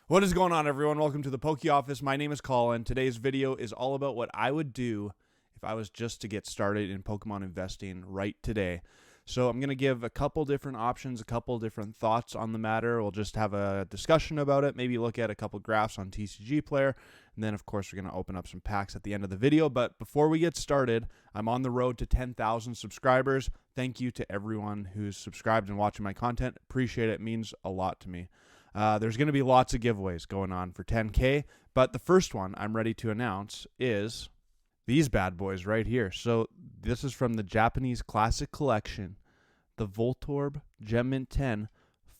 What is going on, everyone? Welcome to the Poke Office. My name is Colin. Today's video is all about what I would do if I was just to get started in Pokemon investing right today. So I'm going to give a couple different options, a couple different thoughts on the matter. We'll just have a discussion about it, maybe look at a couple graphs on TCG Player, and then, of course, we're going to open up some packs at the end of the video. But before we get started, I'm on the road to 10,000 subscribers. Thank you to everyone who's subscribed and watching my content. Appreciate it. It means a lot to me. There's going to be lots of giveaways going on for 10K, but the first one I'm ready to announce is these bad boys right here. So this is from the Japanese Classic Collection, the Voltorb Gem Mint 10,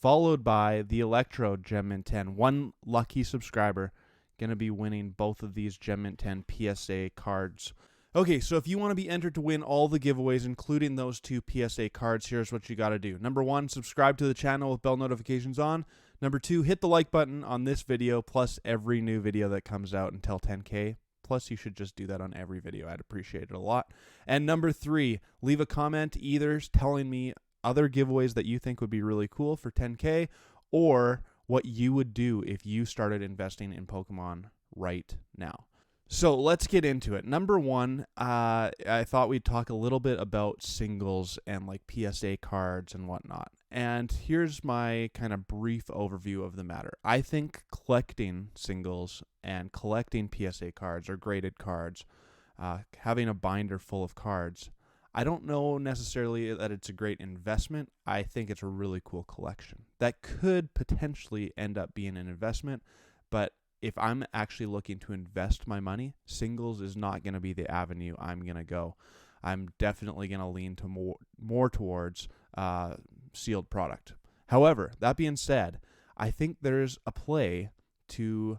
followed by the Electrode Gem Mint 10. One lucky subscriber going to be winning both of these Gem Mint 10 PSA cards. Okay, so if you want to be entered to win all the giveaways, including those two PSA cards, here's what you got to do. Number 1, subscribe to the channel with bell notifications on. Number 2, hit the like button on this video, plus every new video that comes out until 10K. Plus, you should just do that on every video. I'd appreciate it a lot. And number 3, leave a comment either telling me other giveaways that you think would be really cool for 10K, or what you would do if you started investing in Pokemon right now. So let's get into it. Number 1, I thought we'd talk a little bit about singles and like PSA cards and whatnot. And here's my kind of brief overview of the matter. I think collecting singles and collecting PSA cards or graded cards, having a binder full of cards, I don't know necessarily that it's a great investment. I think it's a really cool collection that could potentially end up being an investment, but if I'm actually looking to invest my money, singles is not going to be the avenue I'm going to go. I'm definitely going to lean to more towards sealed product. However, that being said, I think there's a play to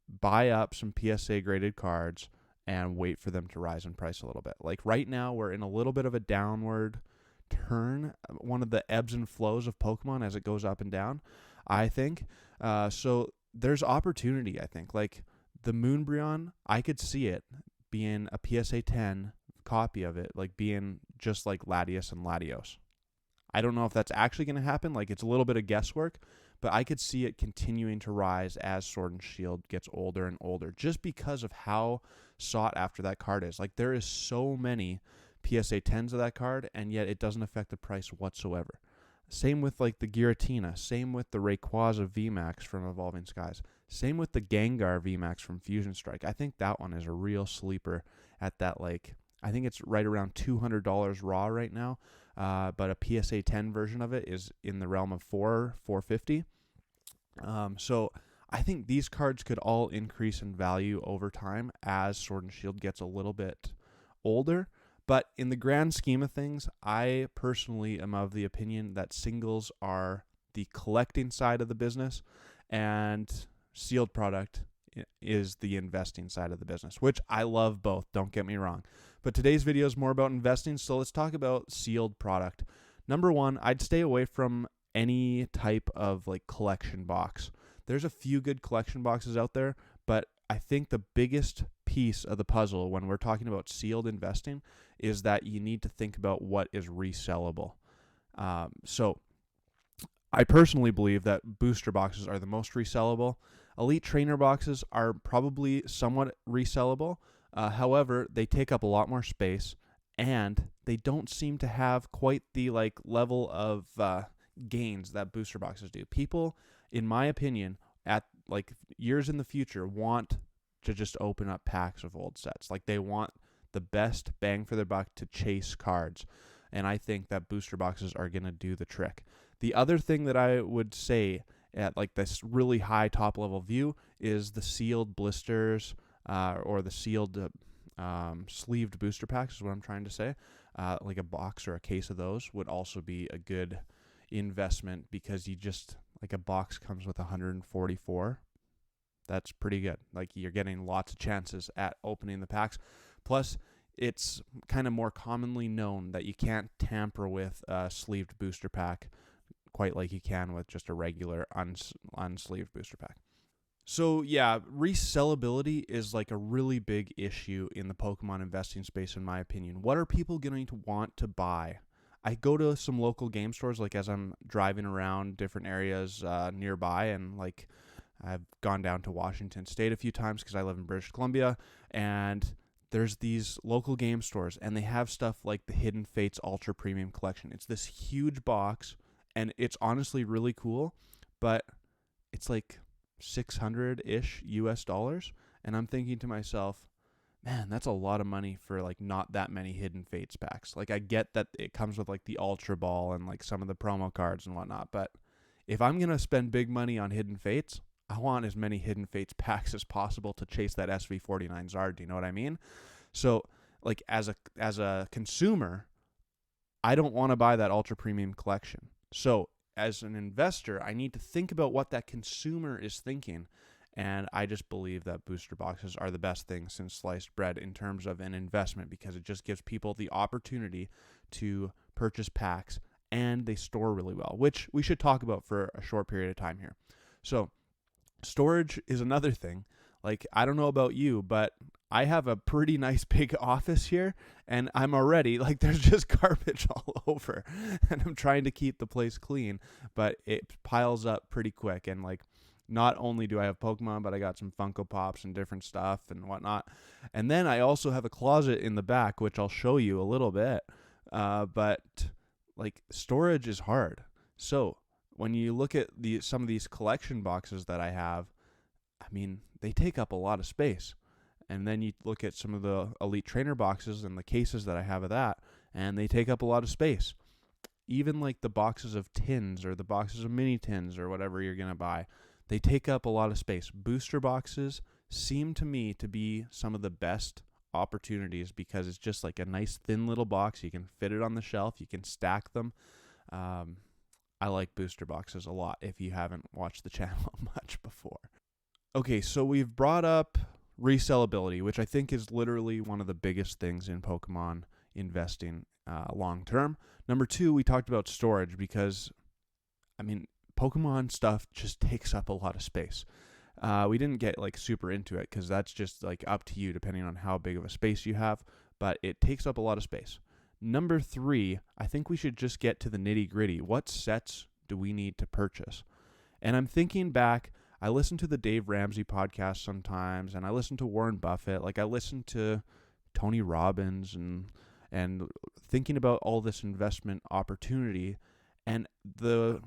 buy up some PSA graded cards and wait for them to rise in price a little bit. Like right now, we're in a little bit of a downward turn, one of the ebbs and flows of Pokemon as it goes up and down, I think. So there's opportunity, I think. Like the Moonbryon, I could see it being a PSA 10 copy of it, like being just like Latios and Latios. I don't know if that's actually going to happen. Like it's a little bit of guesswork, but I could see it continuing to rise as Sword and Shield gets older and older, just because of how sought after that card is. Like there is so many PSA 10s of that card, and yet it doesn't affect the price whatsoever. Same with like the Giratina, same with the Rayquaza VMAX from Evolving Skies, same with the Gengar VMAX from Fusion Strike. I think that one is a real sleeper at that, like, I think it's right around $200 raw right now, but a PSA 10 version of it is in the realm of $450. So I think these cards could all increase in value over time as Sword and Shield gets a little bit older. But in the grand scheme of things, I personally am of the opinion that singles are the collecting side of the business and sealed product is the investing side of the business, which I love both, don't get me wrong. But today's video is more about investing, so let's talk about sealed product. Number 1, I'd stay away from any type of like collection box. There's a few good collection boxes out there, but I think the biggest piece of the puzzle when we're talking about sealed investing is that you need to think about what is resellable. So I personally believe that booster boxes are the most resellable. Elite trainer boxes are probably somewhat resellable. However, they take up a lot more space, and they don't seem to have quite the like level of gains that booster boxes do. People, in my opinion, at like years in the future, want to just open up packs of old sets. Like they want the best bang for their buck to chase cards. And I think that booster boxes are going to do the trick. The other thing that I would say at like this really high top level view is the sealed blisters or the sealed sleeved booster packs is what I'm trying to say. Like a box or a case of those would also be a good investment, because you just, like, a box comes with 144. That's pretty good. Like you're getting lots of chances at opening the packs. Plus, it's kind of more commonly known that you can't tamper with a sleeved booster pack quite like you can with just a regular unsleeved booster pack. So yeah, resellability is like a really big issue in the Pokemon investing space, in my opinion. What are people going to want to buy? I go to some local game stores, like as I'm driving around different areas nearby, and like I've gone down to Washington State a few times because I live in British Columbia, and there's these local game stores, and they have stuff like the Hidden Fates Ultra Premium Collection. It's this huge box, and it's honestly really cool, but it's like 600-ish US dollars, and I'm thinking to myself, man, that's a lot of money for like not that many Hidden Fates packs. Like, I get that it comes with like the Ultra Ball and like some of the promo cards and whatnot, but if I'm going to spend big money on Hidden Fates, I want as many Hidden Fates packs as possible to chase that SV49 Zard. Do you know what I mean? So, like, as a consumer, I don't want to buy that ultra premium collection. So, as an investor, I need to think about what that consumer is thinking. And I just believe that booster boxes are the best thing since sliced bread in terms of an investment, because it just gives people the opportunity to purchase packs, and they store really well, which we should talk about for a short period of time here. So, storage is another thing. Like, I don't know about you, but I have a pretty nice big office here, and I'm already, like, there's just garbage all over, and I'm trying to keep the place clean, but it piles up pretty quick. And, like, not only do I have Pokemon, but I got some Funko Pops and different stuff and whatnot. And then I also have a closet in the back, which I'll show you a little bit. But, like, storage is hard. So when you look at some of these collection boxes that I have, I mean, they take up a lot of space. And then you look at some of the Elite Trainer boxes and the cases that I have of that, and they take up a lot of space. Even like the boxes of tins or the boxes of mini tins or whatever you're going to buy, they take up a lot of space. Booster boxes seem to me to be some of the best opportunities because it's just like a nice thin little box. You can fit it on the shelf. You can stack them. I like booster boxes a lot if you haven't watched the channel much before. Okay, so we've brought up re-sellability, which I think is literally one of the biggest things in Pokemon investing long term. Number two, we talked about storage because, I mean, Pokemon stuff just takes up a lot of space. We didn't get like super into it because that's just like up to you depending on how big of a space you have, but it takes up a lot of space. Number three, I think we should just get to the nitty gritty. What sets do we need to purchase? And I'm thinking back, I listen to the Dave Ramsey podcast sometimes, and I listen to Warren Buffett. Like, I listen to Tony Robbins and thinking about all this investment opportunity, and the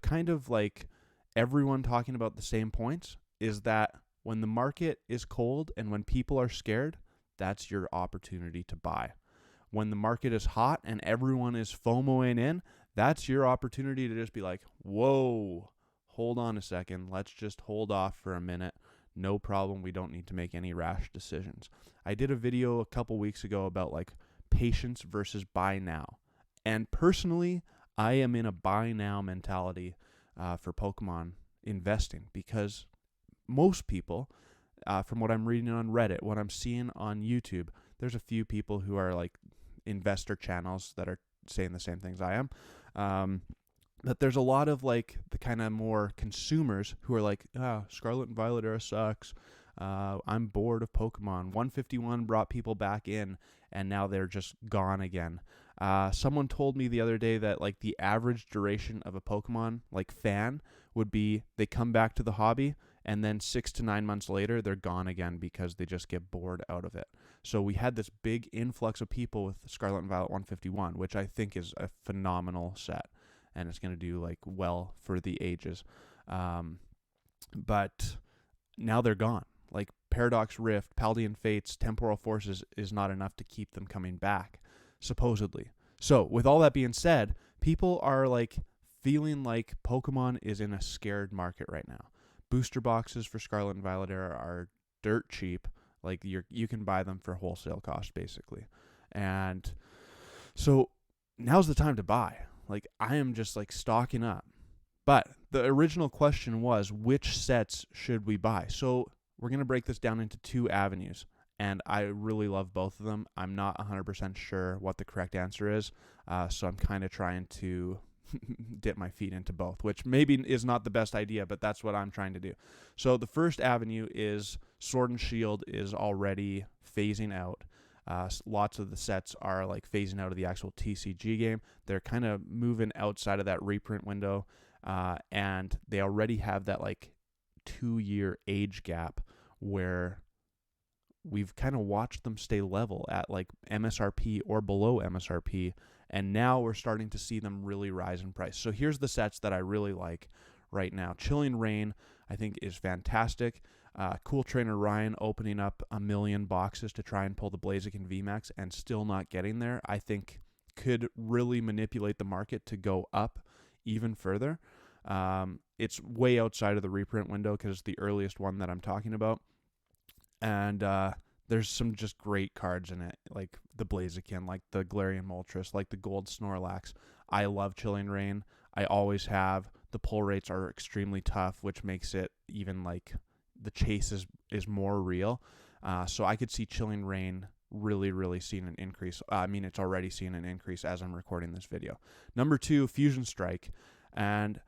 kind of like everyone talking about the same points is that when the market is cold and when people are scared, that's your opportunity to buy. When the market is hot and everyone is FOMOing in, that's your opportunity to just be like, whoa, hold on a second. Let's just hold off for a minute. No problem. We don't need to make any rash decisions. I did a video a couple weeks ago about like patience versus buy now. And personally, I am in a buy now mentality for Pokemon investing because most people, from what I'm reading on Reddit, what I'm seeing on YouTube, there's a few people who are like investor channels that are saying the same things I am. But there's a lot of like the kind of more consumers who are like, Scarlet and Violet era sucks. I'm bored of Pokemon. 151 brought people back in, and now they're just gone again. Someone told me the other day that like the average duration of a Pokemon like fan would be they come back to the hobby and then 6 to 9 months later they're gone again because they just get bored out of it. So we had this big influx of people with Scarlet and Violet 151, which I think is a phenomenal set, and it's going to do like well for the ages. But now they're gone. Like Paradox Rift, Paldean Fates, Temporal Forces is not enough to keep them coming back, supposedly. So with all that being said, people are like feeling like Pokemon is in a scared market right now. Booster boxes for Scarlet and Violet era are dirt cheap. Like you can buy them for wholesale cost basically. And so now's the time to buy. Like I am just like stocking up. But the original question was, which sets should we buy? So we're going to break this down into two avenues. And I really love both of them. I'm not 100% sure what the correct answer is. So I'm kind of trying to dip my feet into both, which maybe is not the best idea, but that's what I'm trying to do. So the first avenue is Sword and Shield is already phasing out. Lots of the sets are like phasing out of the actual TCG game. They're kind of moving outside of that reprint window, and they already have that like 2-year age gap where we've kind of watched them stay level at like MSRP or below MSRP, and now we're starting to see them really rise in price. So here's the sets that I really like right now. Chilling Reign, I think, is fantastic. Cool Trainer Ryan opening up 1 million boxes to try and pull the Blaziken VMAX and still not getting there, I think could really manipulate the market to go up even further. It's way outside of the reprint window because it's the earliest one that I'm talking about. And there's some just great cards in it, like the Blaziken, like the Galarian Moltres, like the Gold Snorlax. I love Chilling Reign. I always have. The pull rates are extremely tough, which makes it even like the chase is more real. So I could see Chilling Reign really seeing an increase. I mean, it's already seen an increase as I'm recording this video. Number 2, Fusion Strike. And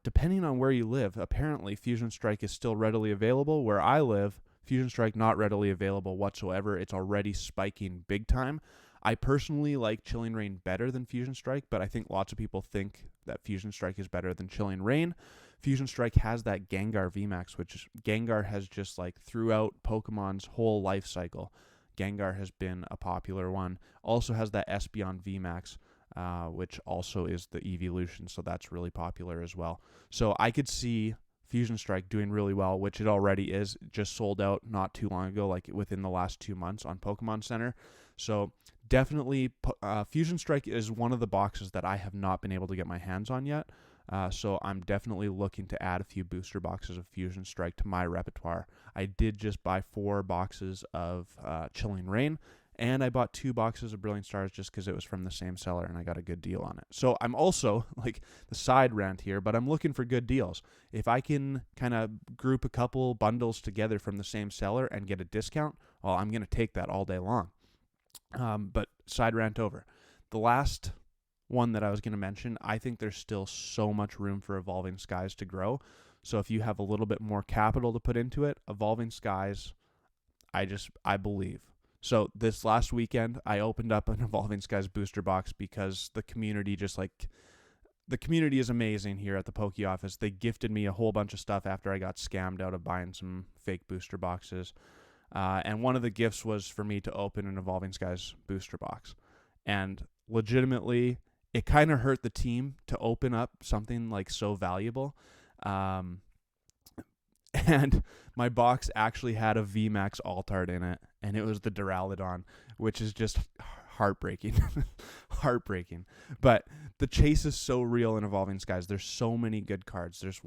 depending on where you live, apparently Fusion Strike is still readily available. Where I live, Fusion Strike not readily available whatsoever. It's already spiking big time. I personally like Chilling Reign better than Fusion Strike, but I think lots of people think that Fusion Strike is better than Chilling Reign. Fusion Strike has that Gengar VMAX, which Gengar has just like throughout Pokemon's whole life cycle. Gengar has been a popular one. Also has that Espeon VMAX, which also is the evolution, so that's really popular as well. So I could see Fusion Strike doing really well, which it already is. It just sold out not too long ago, like within the last 2 months on Pokemon Center. So definitely Fusion Strike is one of the boxes that I have not been able to get my hands on yet. So I'm definitely looking to add a few booster boxes of Fusion Strike to my repertoire. I did just buy 4 boxes of Chilling Reign, and I bought 2 boxes of Brilliant Stars just because it was from the same seller and I got a good deal on it. So I'm also, like the side rant here, but I'm looking for good deals. If I can kind of group a couple bundles together from the same seller and get a discount, well, I'm going to take that all day long. But side rant over. The last one that I was going to mention, I think there's still so much room for Evolving Skies to grow. So if you have a little bit more capital to put into it, Evolving Skies, I believe. So this last weekend, I opened up an Evolving Skies booster box because the community the community is amazing here at the Poke Office. They gifted me a whole bunch of stuff after I got scammed out of buying some fake booster boxes. And one of the gifts was for me to open an Evolving Skies booster box. And legitimately, it kind of hurt the team to open up something like so valuable. And my box actually had a VMAX Altart in it, and it was the Duraludon, which is just heartbreaking. Heartbreaking. But the chase is so real in Evolving Skies. There's so many good cards. There's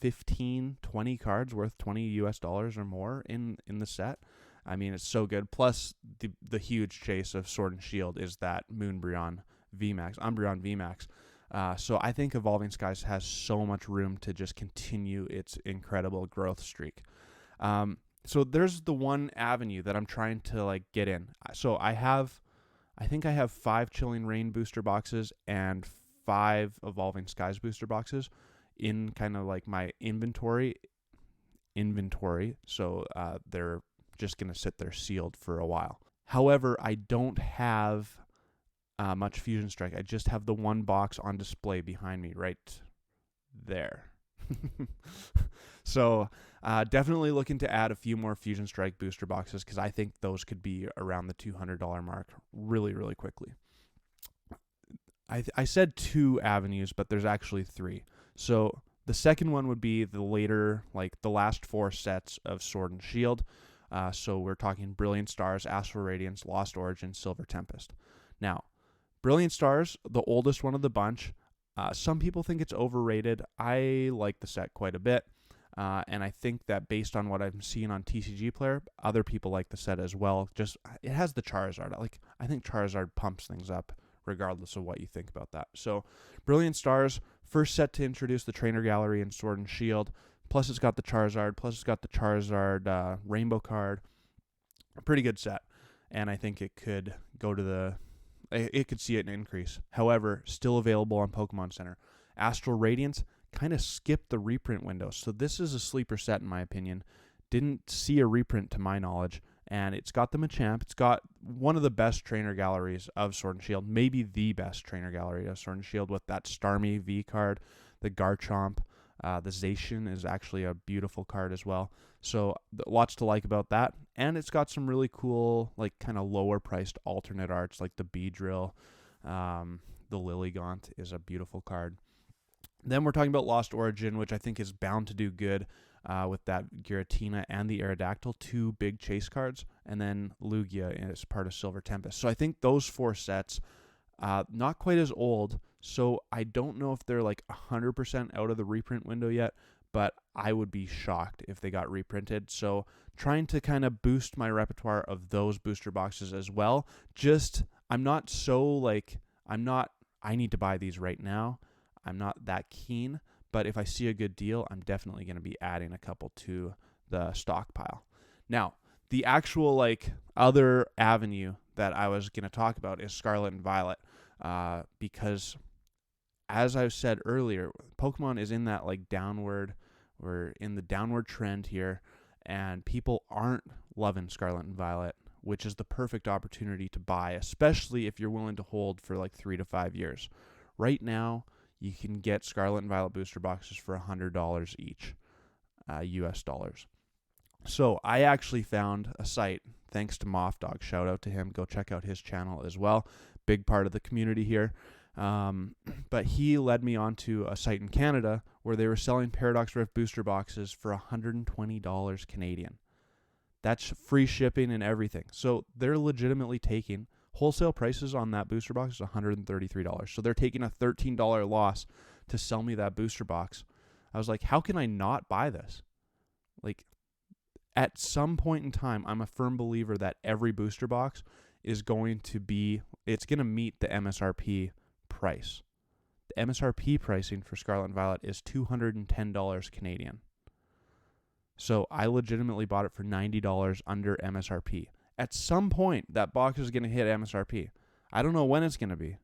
15, 20 cards worth $20 or more in the set. I mean, it's so good. Plus, the huge chase of Sword and Shield is that Umbreon VMAX. So I think Evolving Skies has so much room to just continue its incredible growth streak. So there's the one avenue that I'm trying to get in. So I think I have 5 Chilling Reign booster boxes and 5 Evolving Skies booster boxes in kind of like my inventory. So they're just going to sit there sealed for a while. However, I don't have much Fusion Strike. I just have the one box on display behind me right there. So definitely looking to add a few more Fusion Strike booster boxes because I think those could be around the $200 mark really quickly. I said 2 avenues, but there's actually 3. So the second one would be the later, the last 4 sets of Sword and Shield. So we're talking Brilliant Stars, Astral Radiance, Lost Origin, Silver Tempest. Now, Brilliant Stars, the oldest one of the bunch. Some people think it's overrated. I like the set quite a bit. And I think that based on what I'm seeing on TCG Player, other people like the set as well. Just, it has the Charizard. I think Charizard pumps things up regardless of what you think about that. So, Brilliant Stars, first set to introduce the Trainer Gallery and Sword and Shield. Plus it's got the Charizard. Plus it's got the Charizard Rainbow card. A pretty good set. And I think it could go to it could see an increase. However, still available on Pokemon Center. Astral Radiance kind of skipped the reprint window. So this is a sleeper set in my opinion. Didn't see a reprint to my knowledge. And it's got the Machamp. It's got one of the best trainer galleries of Sword and Shield. Maybe the best trainer gallery of Sword and Shield with that Starmie V card, the Garchomp, The Zacian is actually a beautiful card as well. So lots to like about that. And it's got some really cool, like kind of lower priced alternate arts, like the Beedrill. The Lilligaunt is a beautiful card. Then we're talking about Lost Origin, which I think is bound to do good with that Giratina and the Aerodactyl, 2 big chase cards, and then Lugia is part of Silver Tempest. So I think those 4 sets, not quite as old, so I don't know if they're like 100% out of the reprint window yet, but I would be shocked if they got reprinted. So trying to kind of boost my repertoire of those booster boxes as well. I'm not so like, I need to buy these right now. I'm not that keen, but if I see a good deal, I'm definitely going to be adding a couple to the stockpile. Now, the actual like other avenue that I was going to talk about is Scarlet and Violet, because as I said earlier, Pokemon is in that like we're in the downward trend here, and people aren't loving Scarlet and Violet, which is the perfect opportunity to buy, especially if you're willing to hold for like 3 to 5 years. Right now, you can get Scarlet and Violet booster boxes for $100 each, US dollars. So I actually found a site, thanks to Moff Dog. Shout out to him. Go check out his channel as well. Big part of the community here. But he led me onto a site in Canada where they were selling Paradox Rift booster boxes for $120 Canadian. That's free shipping and everything. So they're legitimately taking wholesale prices on that booster box is $133. So they're taking a $13 loss to sell me that booster box. I was like, how can I not buy this? Like, at some point in time, I'm a firm believer that every booster box is going to meet the MSRP price. The MSRP pricing for Scarlet and Violet is $210 Canadian. So I legitimately bought it for $90 under MSRP. At some point, that box is going to hit MSRP. I don't know when it's going to be.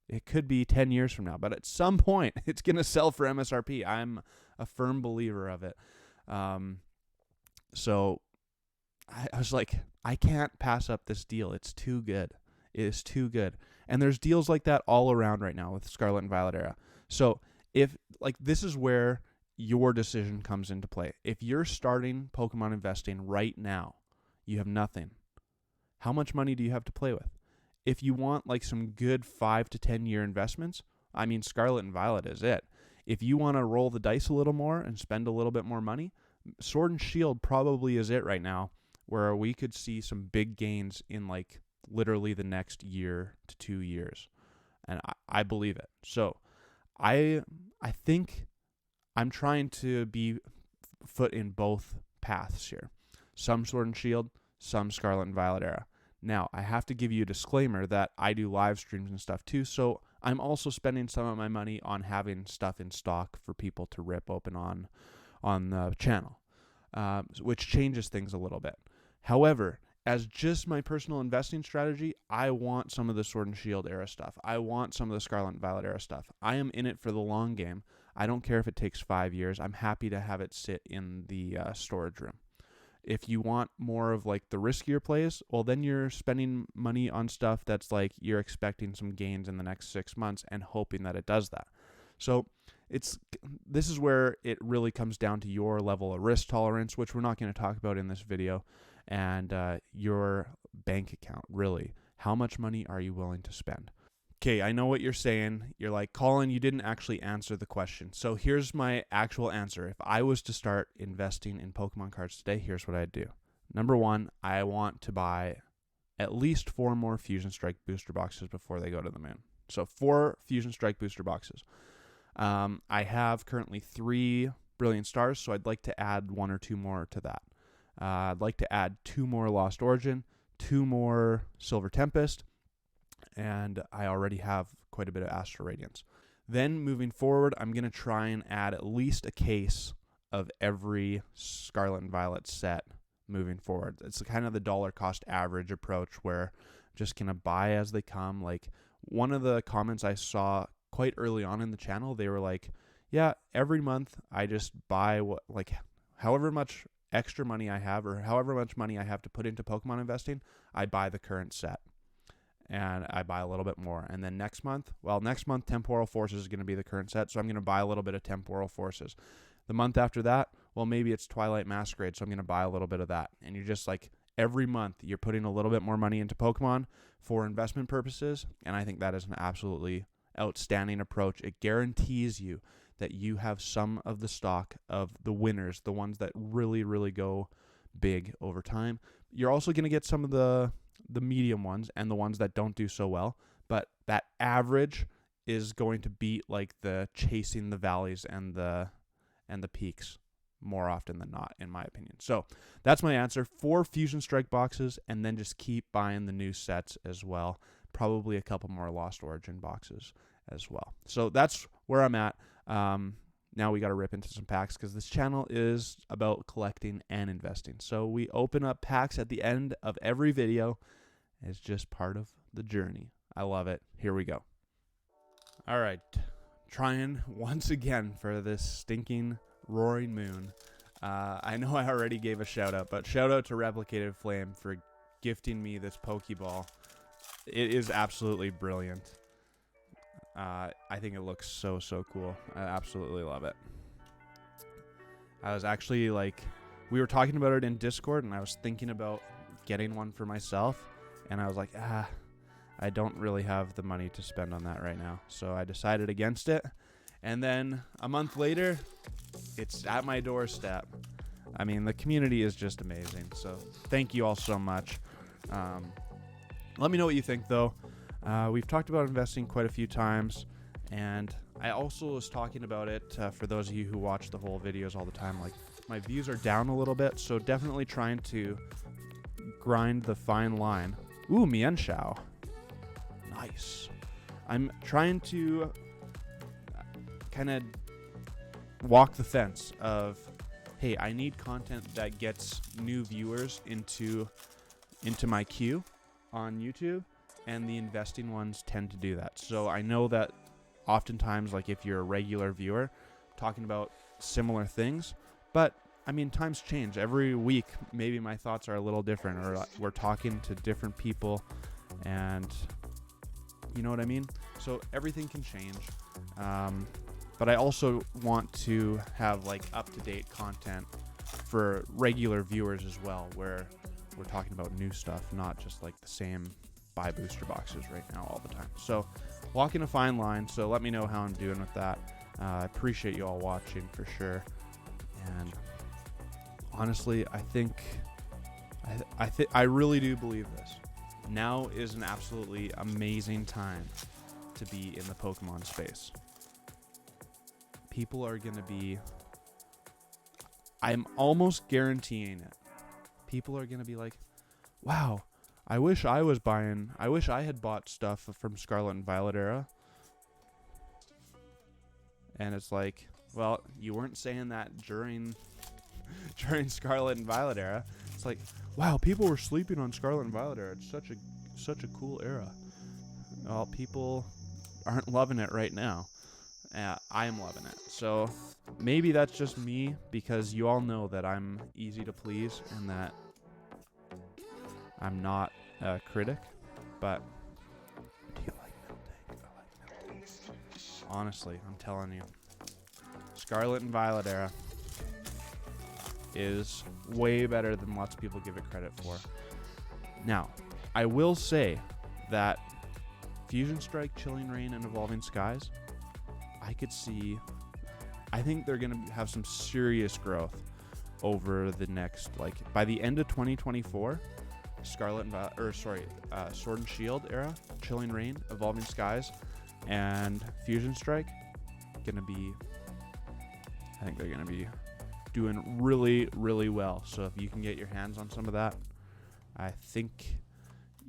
It could be 10 years from now, but at some point, it's going to sell for MSRP. I'm a firm believer of it. So I was like, I can't pass up this deal. It's too good. It is too good. And there's deals like that all around right now with Scarlet and Violet era. So this is where your decision comes into play. If you're starting Pokemon investing right now, you have nothing. How much money do you have to play with? If you want like some good 5 to 10 year investments, I mean, Scarlet and Violet is it. If you want to roll the dice a little more and spend a little bit more money, Sword and Shield probably is it right now, where we could see some big gains in like literally the next year to 2 years. And I believe it. So I think I'm trying to be foot in both paths here. Some Sword and Shield, some Scarlet and Violet era. Now, I have to give you a disclaimer that I do live streams and stuff too, so I'm also spending some of my money on having stuff in stock for people to rip open on the channel, which changes things a little bit. However, as just my personal investing strategy, I want some of the Sword and Shield era stuff. I want some of the Scarlet and Violet era stuff. I am in it for the long game. I don't care if it takes 5 years. I'm happy to have it sit in the storage room. If you want more of like the riskier plays, well, then you're spending money on stuff that's like you're expecting some gains in the next 6 months and hoping that it does that. So this is where it really comes down to your level of risk tolerance, which we're not going to talk about in this video, and your bank account, really. How much money are you willing to spend? Okay, I know what you're saying. You're like, Colin, you didn't actually answer the question. So here's my actual answer. If I was to start investing in Pokemon cards today, here's what I'd do. Number 1, I want to buy at least 4 more Fusion Strike booster boxes before they go to the moon. So 4 Fusion Strike booster boxes. I have currently 3 Brilliant Stars, so I'd like to add 1 or 2 more to that. I'd like to add 2 more Lost Origin, 2 more Silver Tempest, and I already have quite a bit of Astral Radiance. Then moving forward, I'm going to try and add at least a case of every Scarlet and Violet set moving forward. It's kind of the dollar cost average approach where I'm just going to buy as they come. Like one of the comments I saw quite early on in the channel, they were like, yeah, every month I just buy however much extra money I have or however much money I have to put into Pokemon investing, I buy the current set. and I buy a little bit more. And then next month Temporal Forces is going to be the current set, so I'm going to buy a little bit of Temporal Forces. The month after that, well, maybe it's Twilight Masquerade, so I'm going to buy a little bit of that. And you're just like, every month you're putting a little bit more money into Pokemon for investment purposes, and I think that is an absolutely outstanding approach. It guarantees you that you have some of the stock of the winners, the ones that really, really go big over time. You're also going to get some of the medium ones and the ones that don't do so well, but that average is going to beat like the chasing the valleys and the peaks more often than not, in my opinion. So that's my answer. 4 Fusion Strike boxes, and then just keep buying the new sets as well. Probably a couple more Lost Origin boxes as well. So that's where I'm at. Now we got to rip into some packs, because this channel is about collecting and investing. So we open up packs at the end of every video. It's just part of the journey. I love it. Here we go. All right. Trying once again for this stinking Roaring Moon. I know I already gave a shout out, but shout out to Replicated Flame for gifting me this Pokeball. It is absolutely brilliant. I think it looks so cool. I absolutely love it. I was actually like, we were talking about it in Discord, and I was thinking about getting one for myself, and I was like, I don't really have the money to spend on that right now. So I decided against it. And then a month later, it's at my doorstep. I mean, the community is just amazing. So thank you all so much. Let me know what you think, though. We've talked about investing quite a few times, and I also was talking about it for those of you who watch the whole videos all the time. Like, my views are down a little bit, so definitely trying to grind the fine line. Ooh, Mienshao. Nice. I'm trying to kind of walk the fence of, hey, I need content that gets new viewers into my queue on YouTube, and the investing ones tend to do that. So I know that oftentimes, like, if you're a regular viewer, talking about similar things, but I mean, times change. Every week, maybe my thoughts are a little different, or we're talking to different people, and you know what I mean? So everything can change. But I also want to have like up-to-date content for regular viewers as well, where we're talking about new stuff, not just like the same buy booster boxes right now all the time. So walking a fine line. So let me know how I'm doing with that. I appreciate you all watching for sure. And honestly, I really do believe this. Now is an absolutely amazing time to be in the Pokemon space. People are going to be, I'm almost guaranteeing it, people are going to be like, wow, I wish I had bought stuff from Scarlet and Violet era. And it's like, well, you weren't saying that during Scarlet and Violet era. It's like, wow, people were sleeping on Scarlet and Violet era. It's such a cool era. Well, people aren't loving it right now. I am loving it. So maybe that's just me, because you all know that I'm easy to please and that I'm not a critic. But do you like Miltank? I like Miltank. Honestly, I'm telling you, Scarlet and Violet era is way better than lots of people give it credit for. Now, I will say that Fusion Strike, Chilling Reign, and Evolving Skies, I think they're going to have some serious growth over the next, like, by the end of 2024, Sword and Shield era, Chilling Reign, Evolving Skies, and Fusion Strike, I think they're going to be doing really, really well. So if you can get your hands on some of that, I think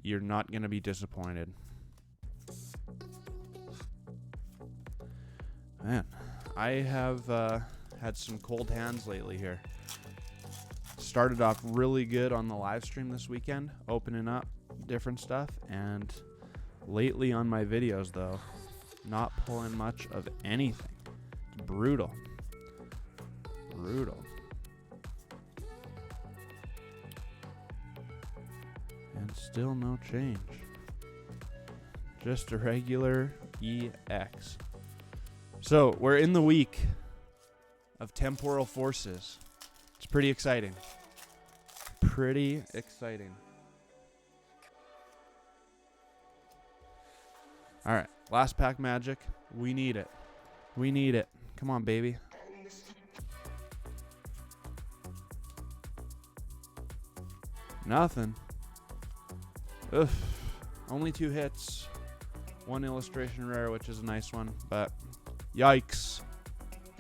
you're not going to be disappointed. Man, I have had some cold hands lately here. Started off really good on the live stream this weekend, opening up different stuff, and lately on my videos, though, not pulling much of anything. It's brutal. And still no change. Just a regular EX. So we're in the week of temporal forces. It's pretty exciting. Pretty exciting. All right, last pack magic. We need it. We need it. Come on, baby. Nothing. Ugh. Only 2 hits. 1 illustration rare, which is a nice one, but yikes.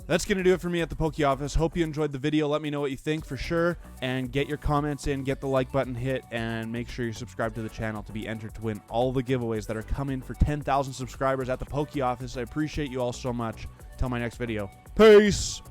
That's going to do it for me at the Poke Office. Hope you enjoyed the video. Let me know what you think for sure. And get your comments in, get the like button hit, and make sure you're subscribed to the channel to be entered to win all the giveaways that are coming for 10,000 subscribers at the Poke Office. I appreciate you all so much. Till my next video. Peace!